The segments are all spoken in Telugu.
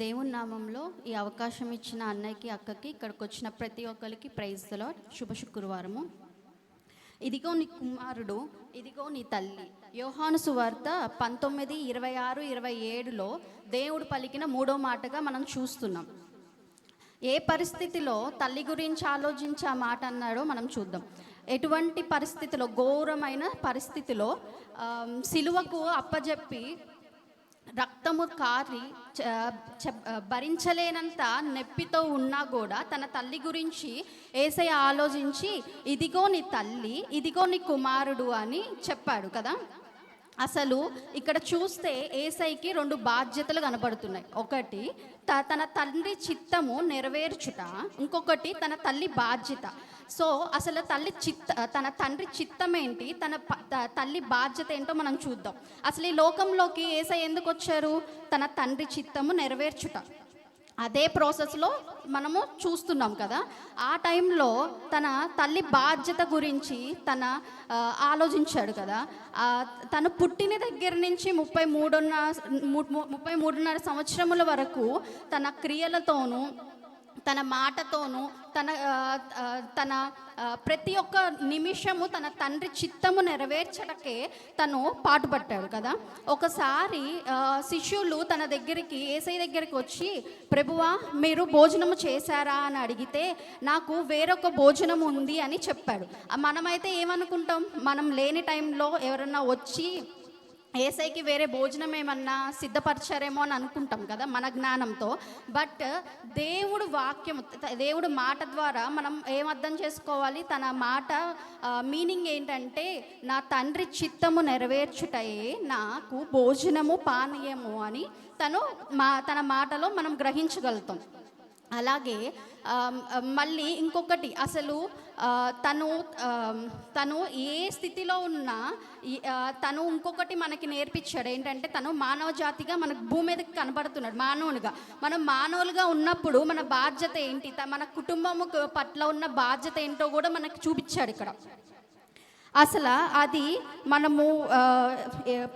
దేవుని నామంలో ఈ అవకాశం ఇచ్చిన అన్నయ్యకి అక్కకి ఇక్కడికి వచ్చిన ప్రతి ఒక్కరికి ప్రైజ్ ది లార్డ్. శుభ శుక్రవారము. ఇదిగో నీ కుమారుడు, ఇదిగో నీ తల్లి. యోహాను సువార్త 19:26-27లో దేవుడు పలికిన మూడో మాటగా మనం చూస్తున్నాం. ఏ పరిస్థితిలో తల్లి గురించి ఆలోచించి ఆ మాట అన్నాడో మనం చూద్దాం. ఎటువంటి పరిస్థితిలో, ఘోరమైన పరిస్థితిలో సిలువకు అప్పజెప్పి రక్తము కారి భరించలేనంత నొప్పితో ఉన్నా కూడా తన తల్లి గురించి యేసయ్య ఆలోచించి ఇదిగో నీ తల్లి, ఇదిగో నీ కుమారుడు అని చెప్పాడు కదా. అసలు ఇక్కడ చూస్తే యేసయ్యకి రెండు బాధ్యతలు కనబడుతున్నాయి. ఒకటి తన తండ్రి చిత్తము నెరవేర్చుట, ఇంకొకటి తన తల్లి బాధ్యత. సో అసలు తన తండ్రి చిత్తం ఏంటి, తల్లి బాధ్యత ఏంటో మనం చూద్దాం. అసలు ఈ లోకంలోకి యేసయ్య ఎందుకు వచ్చారు? తన తండ్రి చిత్తము నెరవేర్చుట. అదే ప్రాసెస్లో మనము చూస్తున్నాం కదా. ఆ టైంలో తన తల్లి బాధ్యత గురించి ఆలోచించాడు కదా. తను పుట్టిన దగ్గర నుంచి 33.5 సంవత్సరముల వరకు తన క్రియలతోనూ తన మాటతోనూ తన ప్రతి ఒక్క నిమిషము తన తండ్రి చిత్తము నెరవేర్చడకే తను పాటుపట్టాడు కదా. ఒకసారి శిష్యులు తన దగ్గరికి, యేసయ్య దగ్గరికి వచ్చి, ప్రభువా మీరు భోజనము చేశారా అని అడిగితే, నాకు వేరొక భోజనం ఉంది అని చెప్పాడు. మనమైతే ఏమనుకుంటాం, మనం లేని టైంలో ఎవరన్నా వచ్చి యేసయ్యకి వేరే భోజనం ఏమన్నా సిద్ధపరిచారేమో అని అనుకుంటాం కదా మన జ్ఞానంతో. బట్ దేవుడు వాక్యము, దేవుడు మాట ద్వారా మనం ఏమర్థం చేసుకోవాలి? తన మాట మీనింగ్ ఏంటంటే, నా తండ్రి చిత్తము నెరవేర్చుటయే నాకు భోజనము పానీయము అని తన మాటలో మనం గ్రహించగలుగుతాం. అలాగే మళ్ళీ ఇంకొకటి, అసలు తను ఏ స్థితిలో ఉన్నా తను ఇంకొకటి మనకి నేర్పించాడు. ఏంటంటే తను మానవ జాతిగా మనకు భూమి మీదకి కనబడుతున్నాడు. మానవునిగా మనం మానవులుగా ఉన్నప్పుడు మన బాధ్యత ఏంటి, మన కుటుంబము పట్ల ఉన్న బాధ్యత ఏంటో కూడా మనకు చూపించాడు ఇక్కడ. అసలు అది మనము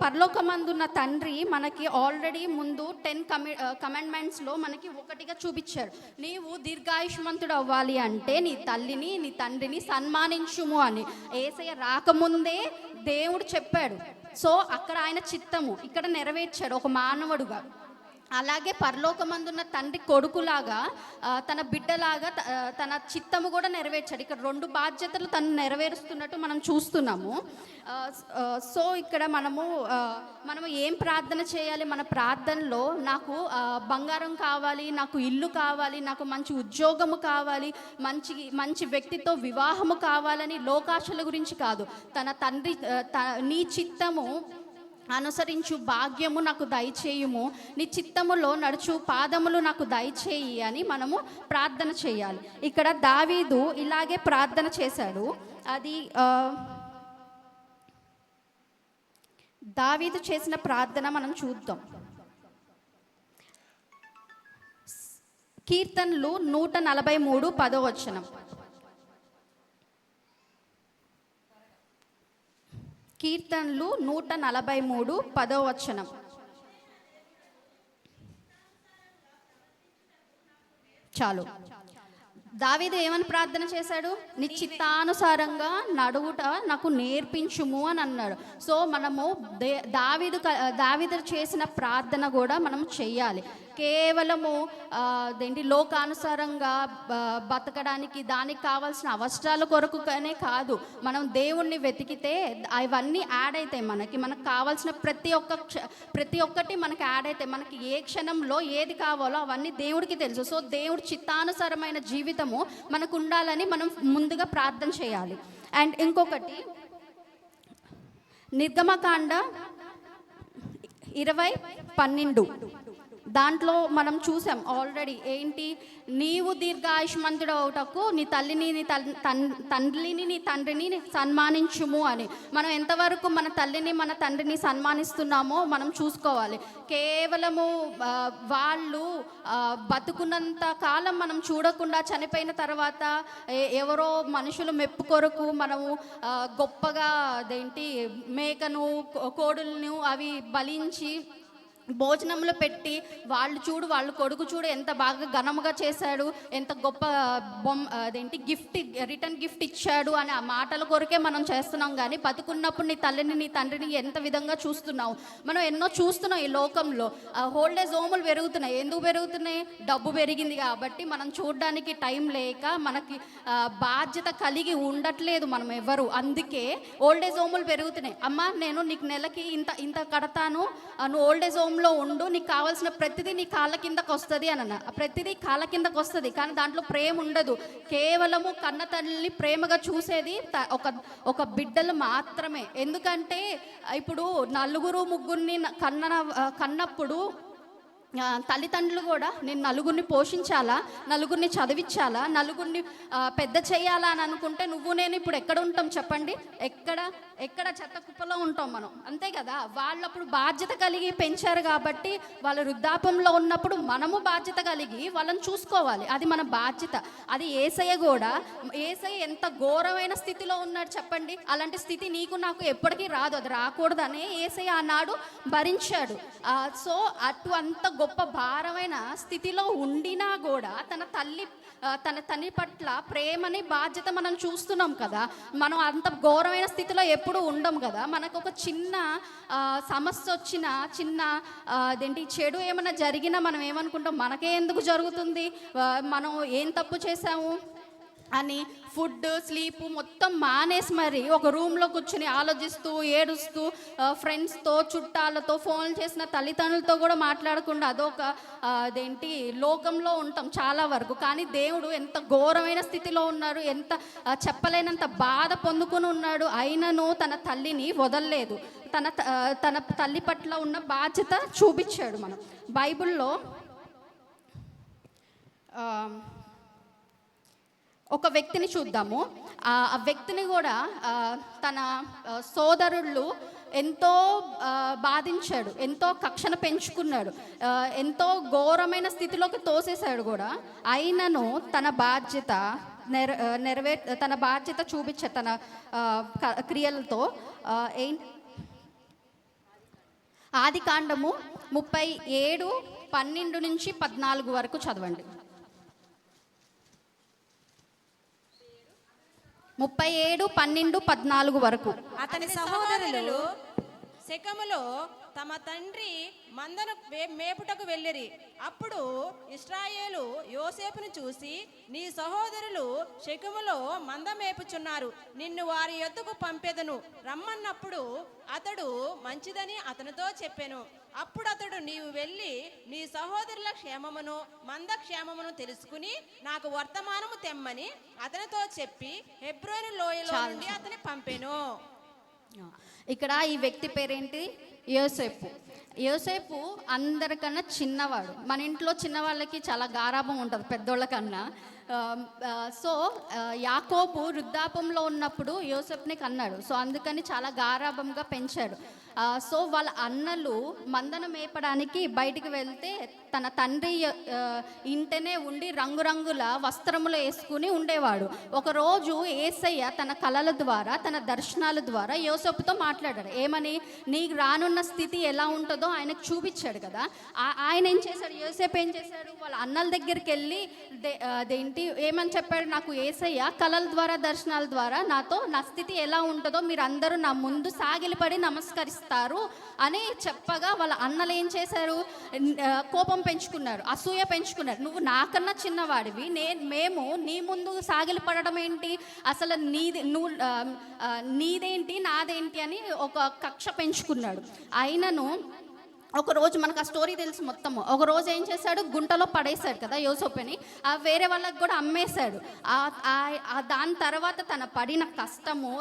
పరలోకమందున్న తండ్రి మనకి ఆల్రెడీ ముందు 10 కమాండ్మెంట్స్లో మనకి ఒకటిగా చూపించాడు. నీవు దీర్ఘాయుష్మంతుడు అవ్వాలి అంటే నీ తల్లిని నీ తండ్రిని సన్మానించుము అని యేసయ్య రాకముందే దేవుడు చెప్పాడు. సో అక్కడ ఆయన చిత్తము ఇక్కడ నెరవేర్చాడు ఒక మానవుడుగా. అలాగే పరలోకమందున్న తండ్రి కొడుకులాగా తన బిడ్డలాగా తన చిత్తము కూడా నెరవేర్చాడు. ఇక్కడ రెండు బాధ్యతలు తను నెరవేరుస్తున్నట్టు మనం చూస్తున్నాము. సో ఇక్కడ మనము ఏం ప్రార్థన చేయాలి? మన ప్రార్థనలో నాకు బంగారం కావాలి, నాకు ఇల్లు కావాలి, నాకు మంచి ఉద్యోగము కావాలి, మంచి వ్యక్తితో వివాహము కావాలని లోకాశల గురించి కాదు. తన తండ్రి నీ చిత్తము అనుసరించు భాగ్యము నాకు దయచేయుము, నీ చిత్తములో నడుచు పాదములు నాకు దయచేయి అని మనము ప్రార్థన చేయాలి. ఇక్కడ దావీదు ఇలాగే ప్రార్థన చేశాడు. అది దావీదు చేసిన ప్రార్థన మనం చూద్దాం. కీర్తనలు 143 10వ వచనం. కీర్తనలు 143 10వ వచనం. చాలు. దావీదు ఏమని ప్రార్థన చేశాడు? నీ చిత్తానుసారంగా నడువుట నాకు నేర్పించుము అని అన్నాడు. సో మనము దావీదు చేసిన ప్రార్థన కూడా మనం చెయ్యాలి. కేవలము లోకానుసారంగా బతకడానికి, దానికి కావాల్సిన అవసరాల కొరకునే కాదు. మనం దేవుణ్ణి వెతికితే అవన్నీ యాడ్ అవుతాయి. మనకు కావాల్సిన ప్రతి ఒక్కటి మనకి యాడ్ అవుతాయి. మనకి ఏ క్షణంలో ఏది కావాలో అవన్నీ దేవుడికి తెలుసు. సో దేవుడు చిత్తానుసారమైన జీవితము మనకు ఉండాలని మనం ముందుగా ప్రార్థన చేయాలి. అండ్ ఇంకొకటి, నిర్గమకాండ 20:12 దాంట్లో మనం చూసాం ఆల్రెడీ. ఏంటి? నీవు దీర్ఘాయుష్మంతుడు అవుటకు నీ తల్లిని నీ తండ్రిని నీ తండ్రిని సన్మానించుము అని. మనం ఎంతవరకు మన తల్లిని మన తండ్రిని సన్మానిస్తున్నామో మనం చూసుకోవాలి. కేవలము వాళ్ళు బతుకున్నంత కాలం మనం చూడకుండా చనిపోయిన తర్వాత ఎవరో మనుషులు మెప్పు కొరకు మనము గొప్పగా మేకను కోడులను అవి బలించి భోజనంలో పెట్టి వాళ్ళు చూడు, వాళ్ళు కొడుకు చూడు ఎంత బాగా ఘనముగా చేశాడు, ఎంత గొప్ప అదేంటి గిఫ్ట్, రిటర్న్ గిఫ్ట్ ఇచ్చాడు అని ఆ మాటల కొరకే మనం చేస్తున్నాం. కానీ బతుకున్నప్పుడు నీ తల్లిని నీ తండ్రిని ఎంత విధంగా చూస్తున్నావు? మనం ఎన్నో చూస్తున్నాం ఈ లోకంలో. ఓల్డేజ్ హోములు పెరుగుతున్నాయి. ఎందుకు పెరుగుతున్నాయి? డబ్బు పెరిగింది కాబట్టి. మనం చూడడానికి టైం లేక మనకి బాధ్యత కలిగి ఉండట్లేదు మనం ఎవరు. అందుకే ఓల్డేజ్ హోములు పెరుగుతున్నాయి. అమ్మ నేను నీకు నెలకి ఇంత ఇంత కడతాను, నువ్వు ఓల్డేజ్ హోమ్ లో ఉండు, నీకు కావాల్సిన ప్రతిదీ నీ కాళ్ళ కిందకు వస్తుంది అన్న. ప్రతిదీ కాళ్ళ కిందకు వస్తుంది, కానీ దాంట్లో ప్రేమ ఉండదు. కేవలము కన్న తల్లిని ప్రేమగా చూసేది ఒక బిడ్డలు మాత్రమే. ఎందుకంటే ఇప్పుడు నలుగురు ముగ్గురిని కన్నప్పుడు తల్లిదండ్రులు కూడా నేను నలుగురిని పోషించాలా, నలుగురిని చదివించాలా, నలుగురిని పెద్ద చేయాలా అని అనుకుంటే నువ్వు నేను ఇప్పుడు ఎక్కడ ఉంటాం చెప్పండి? ఎక్కడ చెత్త కుప్పలో ఉంటాం మనం, అంతే కదా. వాళ్ళప్పుడు బాధ్యత కలిగి పెంచారు కాబట్టి వాళ్ళ వృద్ధాపంలో ఉన్నప్పుడు మనము బాధ్యత కలిగి వాళ్ళని చూసుకోవాలి. అది మన బాధ్యత. అది యేసయ్య కూడా, యేసయ్య ఎంత ఘోరమైన స్థితిలో ఉన్నాడు చెప్పండి. అలాంటి స్థితి నీకు నాకు ఎప్పటికీ రాదు, అది రాకూడదనే యేసయ్య ఆనాడు భరించాడు. సో అంత గొప్ప భారమైన స్థితిలో ఉండినా కూడా తన తల్లి పట్ల ప్రేమని బాధ్యత మనం చూస్తున్నాం కదా. మనం అంత ఘోరమైన స్థితిలో ఎప్పుడు ఉండం కదా. మనకు ఒక చిన్న సమస్య వచ్చినా, చిన్న అదేంటి చెడు ఏమైనా జరిగినా మనం ఏమనుకుంటాం? మనకే ఎందుకు జరుగుతుంది, మనం ఏం తప్పు చేసాము అని ఫుడ్ స్లీప్ మొత్తం మానేసి మరి ఒక రూమ్లో కూర్చుని ఆలోచిస్తూ ఏడుస్తూ ఫ్రెండ్స్తో చుట్టాలతో ఫోన్లు చేసిన తల్లిదండ్రులతో కూడా మాట్లాడకుండా అదేంటి లోకంలో ఉంటాం చాలా వరకు. కానీ దేవుడు ఎంత ఘోరమైన స్థితిలో ఉన్నాడు, ఎంత చెప్పలేనంత బాధ పొందుకుని ఉన్నాడు. అయినను తన తల్లిని వదలలేదు. తన తల్లి పట్ల ఉన్న బాధ్యత చూపించాడు. మనం బైబిల్లో ఒక వ్యక్తిని చూద్దాము. ఆ వ్యక్తిని కూడా తన సోదరుళ్ళు ఎంతో బాధించాడు, ఎంతో కక్షను పెంచుకున్నాడు, ఎంతో ఘోరమైన స్థితిలోకి తోసేశాడు కూడా. అయినను తన బాధ్యత తన బాధ్యత చూపించాడు తన క్రియలతో. ఆదికాండము 37:12-14 వరకు చదవండి. 37:12-14 వరకు. అతని సహోదరులు శెకెములో తమ తండ్రి మందను మేపుటకు వెళ్ళిరి. అప్పుడు ఇశ్రాయేలు యోసేపును చూసి, నీ సహోదరులు శెకెములో మంద మేపుచున్నారు, నిన్ను వారి యొద్దకు పంపెదను రమ్మన్నప్పుడు అతడు మంచిదని అతనితో చెప్పెను. అప్పుడు అతడు, నీవు వెళ్ళి నీ సహోదరుల క్షేమమును మంద క్షేమమును తెలుసుకుని నాకు వర్తమానము తెమ్మని అతనితో చెప్పి హెబ్రోను లోయలో నుండి అతని పంపెను. ఇక్కడ ఈ వ్యక్తి పేరేంటి? యోసేపు. యోసేపు అందరికన్నా చిన్నవాడు. మన ఇంట్లో చిన్నవాళ్ళకి చాలా గారాభం ఉంటుంది పెద్దోళ్ళ కన్నా. సో యాకోబు వృద్ధాపంలో ఉన్నప్పుడు యోసేపుని కన్నాడు. సో అందుకని చాలా గారాభంగా పెంచాడు. సో వాళ్ళ అన్నలు మందను మేపడానికి బయటికి వెళ్తే తన తండ్రి ఇంటనే ఉండి రంగురంగుల వస్త్రములు వేసుకుని ఉండేవాడు. ఒకరోజు యేసయ్య తన కళల ద్వారా, తన దర్శనాల ద్వారా యోసేపుతో మాట్లాడాడు. ఏమని? నీకు రానున్న స్థితి ఎలా ఉంటుందో ఆయనకు చూపించాడు కదా. ఆయన ఏం చేశాడు? యోసేపు ఏం చేశాడు? వాళ్ళ అన్నల దగ్గరికి వెళ్ళి అదేంటి ఏమని చెప్పాడు? నాకు యేసయ్య కళల ద్వారా, దర్శనాల ద్వారా నాతో నా స్థితి ఎలా ఉంటుందో మీరు అందరూ నా ముందు సాగిలపడి నమస్కరిస్తారు అని చెప్పగా వాళ్ళ అన్నలు ఏం చేశారు? కోపం పెంచుకున్నారు, అసూయ పెంచుకున్నారు. నువ్వు నాకన్నా చిన్నవాడివి, మేము నీ ముందు సాగిలపడడం ఏంటి? అసలు నీదేంటి నాదేంటి అని ఒక కక్ష పెంచుకున్నాడు. అయినను ఒకరోజు మనకు ఆ స్టోరీ తెలుసు మొత్తము. ఒకరోజు ఏం చేశాడు? గుంటలో పడేశాడు కదా యోసేపుని. వేరే వాళ్ళకి కూడా అమ్మేశాడు. దాని తర్వాత తన పడిన కష్టము,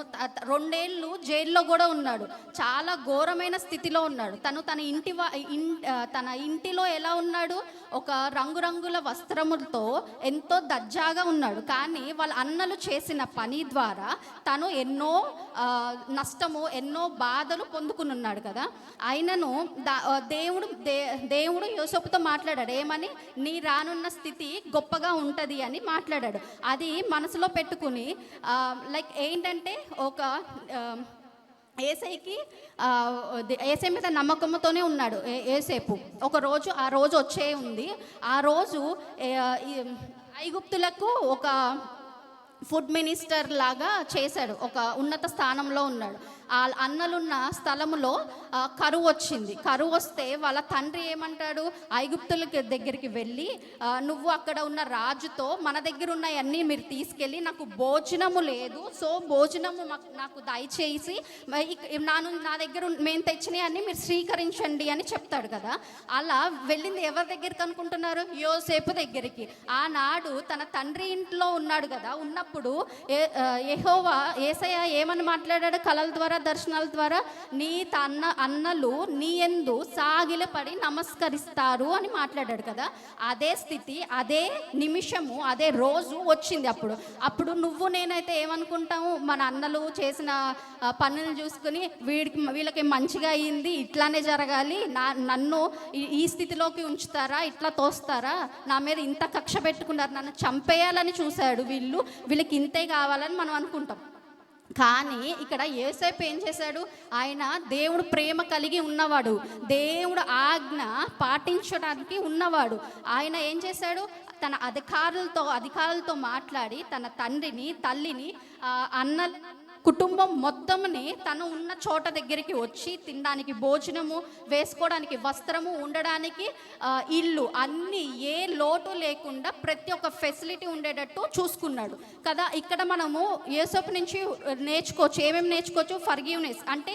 2 ఏళ్ళు జైల్లో కూడా ఉన్నాడు. చాలా ఘోరమైన స్థితిలో ఉన్నాడు. తన ఇంటిలో ఎలా ఉన్నాడు? ఒక రంగురంగుల వస్త్రములతో ఎంతో దర్జాగా ఉన్నాడు. కానీ వాళ్ళ అన్నలు చేసిన పని ద్వారా తను ఎన్నో నష్టము, ఎన్నో బాధలు పొందుకున్నాడు కదా. అయినను దేవుడు యోసేపుతో మాట్లాడాడు. ఏమని? నీ రానున్న స్థితి గొప్పగా ఉంటుంది అని మాట్లాడాడు. అది మనసులో పెట్టుకుని లైక్ ఏంటంటే ఏసైకి ఏసై మీద నమ్మకంతోనే ఉన్నాడు ఏసేపు. ఆ రోజు వచ్చే ఉంది. ఆ రోజు ఐగుప్తులకు ఒక ఫుడ్ మినిస్టర్ లాగా చేశాడు, ఒక ఉన్నత స్థానంలో ఉన్నాడు. ఆ అన్నలున్న స్థలములో కరువు వచ్చింది. కరువు వస్తే వాళ్ళ తండ్రి ఏమంటాడు, ఐగుప్తుల దగ్గరికి వెళ్ళి నువ్వు అక్కడ ఉన్న రాజుతో మన దగ్గర ఉన్నవన్నీ మీరు తీసుకెళ్ళి నాకు భోజనము లేదు, సో భోజనము నాకు దయచేసి నా దగ్గర మేము తెచ్చినవన్నీ మీరు స్వీకరించండి అని చెప్తాడు కదా. అలా వెళ్ళింది ఎవరి దగ్గరికి అనుకుంటున్నారు? యోసేపు దగ్గరికి. ఆనాడు తన తండ్రి ఇంట్లో ఉన్నాడు కదా, ఉన్నప్పుడు యెహోవా యేసయ్య ఏమని మాట్లాడాడు కలల ద్వారా, దర్శనాల ద్వారా? నీ అన్నలు నీ యందు సాగిలపడి నమస్కరిస్తారు అని మాట్లాడాడు కదా. అదే స్థితి, అదే నిమిషము, అదే రోజు వచ్చింది. అప్పుడు నువ్వు నేనైతే ఏమనుకుంటాము, మన అన్నలు చేసిన పనులు చూసుకుని వీళ్ళకి మంచిగా అయ్యింది, ఇట్లానే జరగాలి, నన్ను ఈ స్థితిలోకి ఉంచుతారా, ఇట్లా తోస్తారా, నా మీద ఇంత కక్ష పెట్టుకున్నారు, నన్ను చంపేయాలని చూశాడు, వీళ్ళకి ఇంతే కావాలని మనం అనుకుంటాం. కానీ ఇక్కడ యోసేపు ఏం చేశాడు? ఆయన దేవుడు ప్రేమ కలిగి ఉన్నవాడు, దేవుడు ఆజ్ఞ పాటించడానికి ఉన్నవాడు. ఆయన ఏం చేశాడు? తన అధికారులతో మాట్లాడి తన తండ్రిని, తల్లిని, అన్నల కుటుంబం మొత్తంని తను ఉన్న చోట దగ్గరికి వచ్చి తినడానికి భోజనము, వేసుకోవడానికి వస్త్రము, ఉండడానికి ఇల్లు, అన్నీ ఏ లోటు లేకుండా ప్రతి ఒక్క ఫెసిలిటీ ఉండేటట్టు చూసుకున్నాడు కదా. ఇక్కడ మనము యేసోపు నుంచి నేర్చుకోవచ్చు. ఏమేమి నేర్చుకోవచ్చు? ఫర్గివ్నెస్ అంటే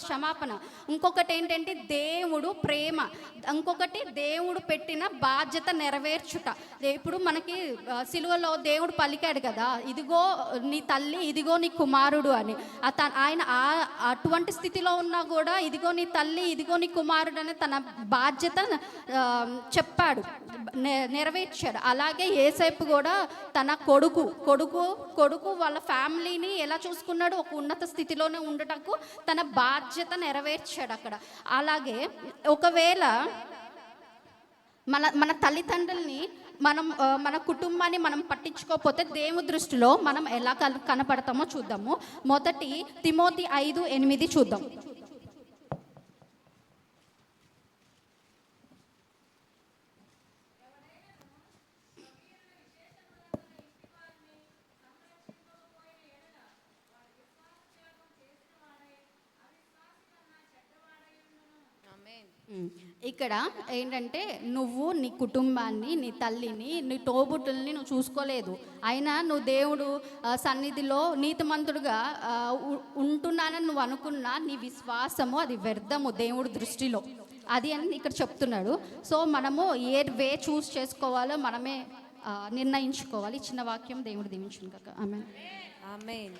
క్షమాపణ. ఇంకొకటి ఏంటంటే దేవుడు ప్రేమ. ఇంకొకటి దేవుడు పెట్టిన బాధ్యత నెరవేర్చుట. ఇప్పుడు మనకి సిలువలో దేవుడు పలికాడు కదా, ఇదిగో నీ తల్లి, ఇదిగో నీ కుమారుడు అని. ఆయన అటువంటి స్థితిలో ఉన్నా కూడా ఇదిగో నీ తల్లి, ఇదిగో నీ కుమారుడు అని తన బాధ్యత చెప్పాడు, నెరవేర్చాడు. అలాగే యేసేపు కూడా తన కొడుకు వాళ్ళ ఫ్యామిలీని ఎలా చూసుకున్నాడు? ఒక ఉన్నత స్థితిలోనే ఉండటకు తన బాధ్యత నెరవేర్చాడు అక్కడ. అలాగే ఒకవేళ మన తల్లిదండ్రుల్ని మన కుటుంబాన్ని మనం పట్టించుకోకపోతే దేవుని దృష్టిలో మనం ఎలా కనపడతామో చూద్దాము. మొదటి తిమోతి 5:8 చూద్దాం. ఇక్కడ ఏంటంటే నువ్వు నీ కుటుంబాన్ని, నీ తల్లిని, నీ తోబుట్టుల్ని నువ్వు చూసుకోలేదు. అయినా నువ్వు దేవుడు సన్నిధిలో నీతిమంతుడుగా ఉంటున్నానని నువ్వు అనుకున్నా నీ విశ్వాసము అది వ్యర్థము దేవుడి దృష్టిలో. అది అని ఇక్కడ చెప్తున్నాడు. సో మనము ఏ వే చూస్ చేసుకోవాలో మనమే నిర్ణయించుకోవాలి. చిన్న వాక్యం దేవుడు దీవించును కాక. ఆమేన్. ఆమేన్.